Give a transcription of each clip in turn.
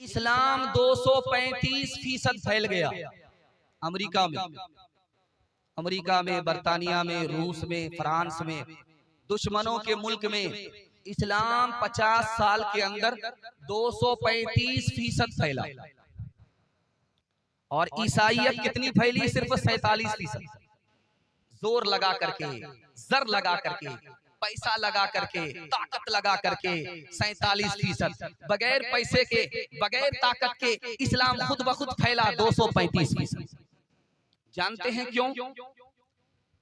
इस्लाम 235% फैल गया। अमेरिका में, बर्तानिया में, रूस में, फ्रांस में, दुश्मनों के मुल्क में इस्लाम 50 साल के अंदर 235% फैला। और ईसाइयत कितनी फैली? सिर्फ 47%। जोर लगा करके, जर लगा करके, पैसा लगा करके, ताकत लगा करके 47%। बगैर पैसे के, बगैर ताकत के इस्लाम खुद ब खुद फैला 235%। जानते हैं क्यों?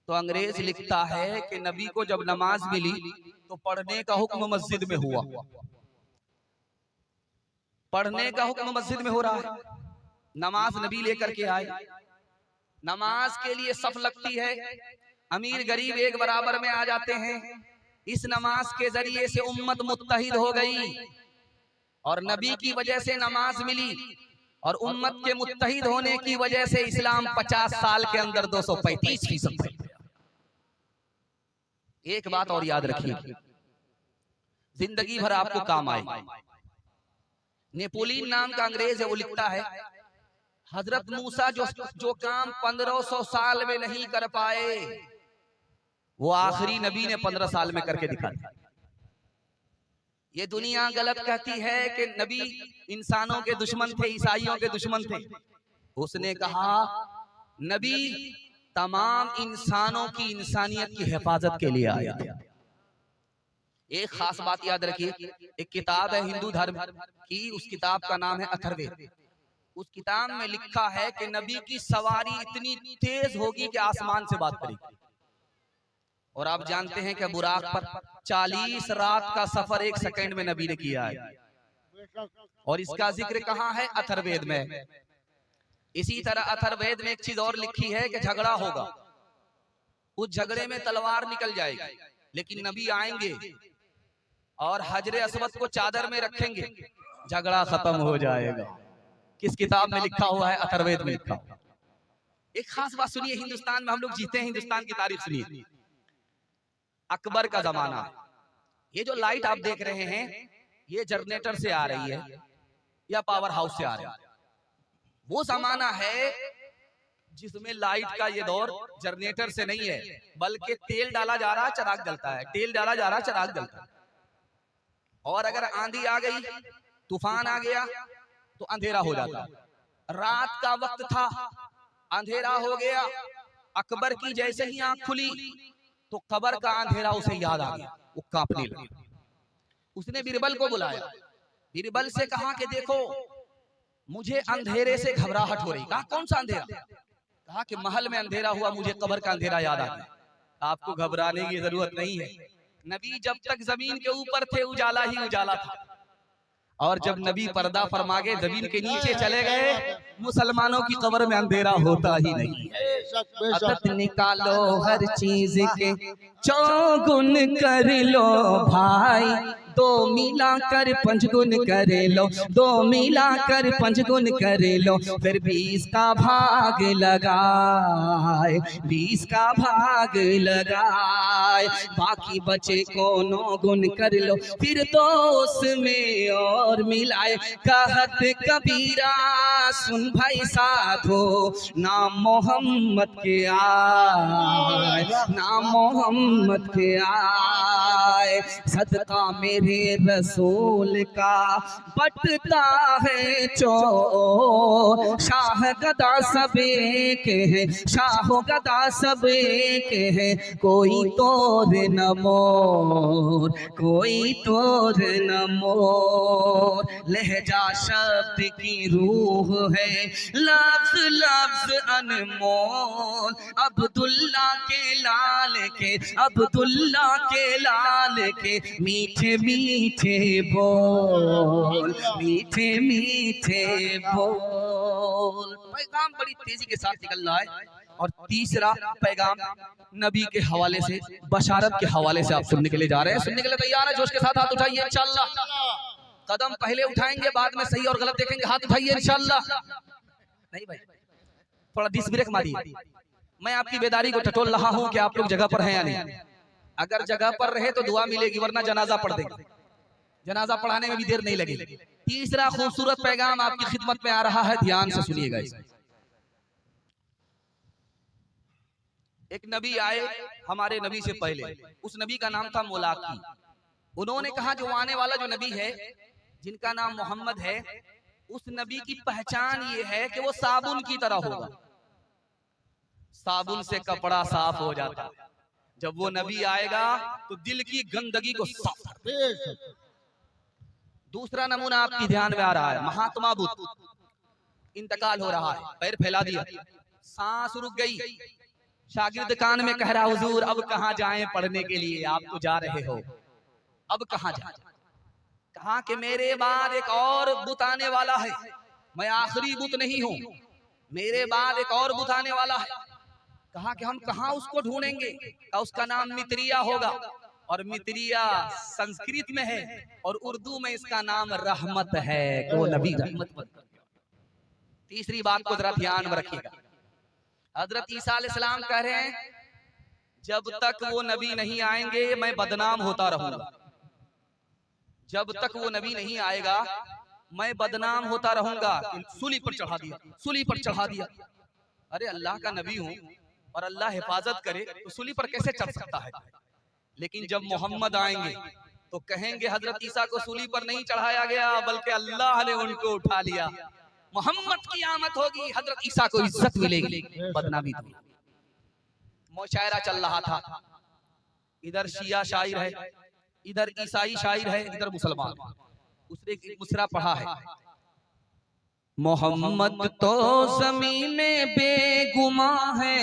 तो अंग्रेज लिखता है कि नबी को जब नमाज मिली तो पढ़ने का हुक्म मस्जिद में हुआ। पढ़ने का हुक्म मस्जिद में हो रहा है, नमाज नबी लेकर के आए। नमाज के लिए सफ लगती है, अमीर गरीब एक बराबर में आ जाते हैं। इस नमाज के जरिए से उम्मत मुत्तहिद हो गई और नबी की वजह से नमाज मिली और उम्मत के मुत्तहिद होने की वजह से इस्लाम 50 साल के अंदर 235% फैल गया। एक बात और याद रखिए, जिंदगी भर आपको काम आए। नेपोलियन नाम का अंग्रेज है, वो लिखता है हजरत मूसा जो काम 1500 साल में नहीं कर पाए वो आखिरी नबी ने 15 साल में करके दिखा दिया। ये दुनिया गलत कहती है कि नबी इंसानों के दुश्मन थे, ईसाइयों के दुश्मन थे। उसने कहा नबी तमाम इंसानों की इंसानियत की हिफाजत के लिए आया था। एक खास बात याद रखिए, एक किताब है हिंदू धर्म की, उस किताब का नाम है अथर्ववेद। उस किताब में लिखा है कि नबी की सवारी इतनी तेज होगी कि आसमान से बात करेगी। और आप जानते हैं कि बुराक पर 40 रात का सफर 1 सेकंड में नबी ने किया है। और इसका जिक्र कहाँ है? अथर्ववेद में। इसी तरह अथर्ववेद में एक चीज और लिखी है कि झगड़ा होगा, उस झगड़े में तलवार निकल जाएगी, लेकिन नबी आएंगे और हजरे अस्वद को चादर में रखेंगे, झगड़ा खत्म हो जाएगा। किस किताब में लिखा हुआ है? अथर्ववेद में लिखा हुआ। एक खास बात सुनिए, हिंदुस्तान में हम लोग जीते हैं, हिंदुस्तान की तारीख सुनिए। अकबर का जमाना, ये जो लाइट आप देख रहे हैं ये जनरेटर से आ रही है या पावर हाउस से आ रही है। वो जमाना है जिसमें लाइट का ये दौर जनरेटर से नहीं है, बल्कि तेल डाला जा रहा, चिराग जलता है, तेल डाला जा रहा, चिराग जलता है। और अगर आंधी आ गई, तूफान आ गया तो अंधेरा हो जाता। रात का वक्त था, अंधेरा हो गया। अकबर की जैसे ही आंख खुली तो कब्र का अंधेरा उसे याद आ गया, वो कांपने लगा। उसने बीरबल को बुलाया, बीरबल से कहा कि देखो मुझे अंधेरे से घबराहट हो रही। कहा कौन सा अंधेरा? कहा कि महल में अंधेरा हुआ, मुझे कब्र का अंधेरा याद आ गया। आपको घबराने की जरूरत नहीं है, नबी जब तक जमीन के ऊपर थे उजाला ही उजाला था, और जब नबी पर्दा फरमा के जमीन के नीचे चले गए मुसलमानों की कब्र में अंधेरा होता ही नहीं है। अदत निकालो हर चीज के चौगुन कर लो भाई, 2 मिला कर 5 गुण कर लो, 2 मिला कर 5 गुण कर लो, फिर 20 का भाग लगाए, 20 का भाग लगाए, बाकी बचे को 9 गुण कर लो, फिर तो उसमें और मिलाए। कहत कबीरा सुन भाई साधो, नाम मोहम्मद के आए, नाम मोहम्मद के आए, सदका मेरे रसूल का बटता है चोर, शाह गदा सब एक है, शाह गदा सब एक है, कोई तोर न मोर, कोई तोर न मोर, लहजा शब्द की रूह है, लफ्ज लफ्ज अनमोल, अब्दुल्ला के लाल के, अब्दुल्ला के लाल के, मीठे मीठे बोल, मीठे मीठे बोल। पैगाम बड़ी तेजी के साथ निकल रहा है। और तीसरा पैगाम नबी के हवाले से, बशारत के हवाले से आप सुनने के लिए जा रहे हैं। सुनने के लिए तैयार है? जोश के साथ हाथ उठाइए इंशाअल्लाह। कदम पहले उठाएंगे, बाद में सही और गलत देखेंगे। हाथ उठाइए इंशाअल्लाह। नहीं भाई, थोड़ा डिस ब्रेक मारिए। मैं आपकी बेदारी को टटोल रहा हूं कि आप लोग जगह पर हैं या नहीं। अगर जगह पर रहे तो दुआ मिलेगी, वरना जनाजा पढ़ देंगे। जनाजा पढ़ाने में भी देर नहीं लगेगी। तीसरा खूबसूरत पैगाम आपकी खिदमत में आ रहा है, ध्यान से सुनिएगा। एक नबी आए हमारे नबी से पहले, उस नबी का नाम था मुलाकी। उन्होंने कहा जो आने वाला जो नबी है जिनका नाम मोहम्मद है, उस नबी की पहचान ये है कि वो साबुन की तरह होगा। साबुन से कपड़ा साफ हो जाता, जब वो नबी आएगा तो दिल की गंदगी को साफ कर देगा। दूसरा नमूना आपकी ध्यान में आ रहा है, महात्मा बुद्ध, इंतकाल हो रहा है, पैर फैला दिया, सांस रुक गई, शागिर्द कान में कह रहा हुजूर अब कहाँ जाएं पढ़ने के लिए, आप तो जा रहे हो, अब कहाँ जाएं? कहा कि मेरे बाद एक और बुत आने वाला है, मैं आखिरी बुत नहीं हूं, मेरे बाद एक और बुत आने वाला है। कहा कि हम कहाँ उसको ढूंढेंगे? कहा उसका नाम मित्रिया होगा, और मित्रिया संस्कृत में है और उर्दू में इसका नाम रहमत है, वो नबी रहमत बन गया। तीसरी बात को जरा ध्यान में रखिएगा, हजरत ईसा अलैहिस्सलाम कह रहे हैं जब तक वो नबी नहीं आएंगे मैं बदनाम होता रहूंगा, जब तक वो नबी नहीं आएगा मैं बदनाम होता रहूंगा। सूली पर चढ़ा दिया, सूली पर चढ़ा दिया। अरे अल्लाह का नबी हूं और अल्लाह हिफाजत करे तो सूली पर कैसे चढ़ सकता है? लेकिन जब मोहम्मद आएंगे तो कहेंगे हजरत ईसा को सूली पर नहीं चढ़ाया गया बल्कि अल्लाह ने उनको उठा लिया। मोहम्मद की आमद होगी, हजरत ईसा को इज्जत मिलेगी, बदनामी नहीं। मुशायरा चल रहा था, इधर शिया शायर है, इधर ईसाई शायर है, इधर मुसलमान। उसने एक मुसरा पढ़ा है, मोहम्मद तो ज़मीन बेगुमा है।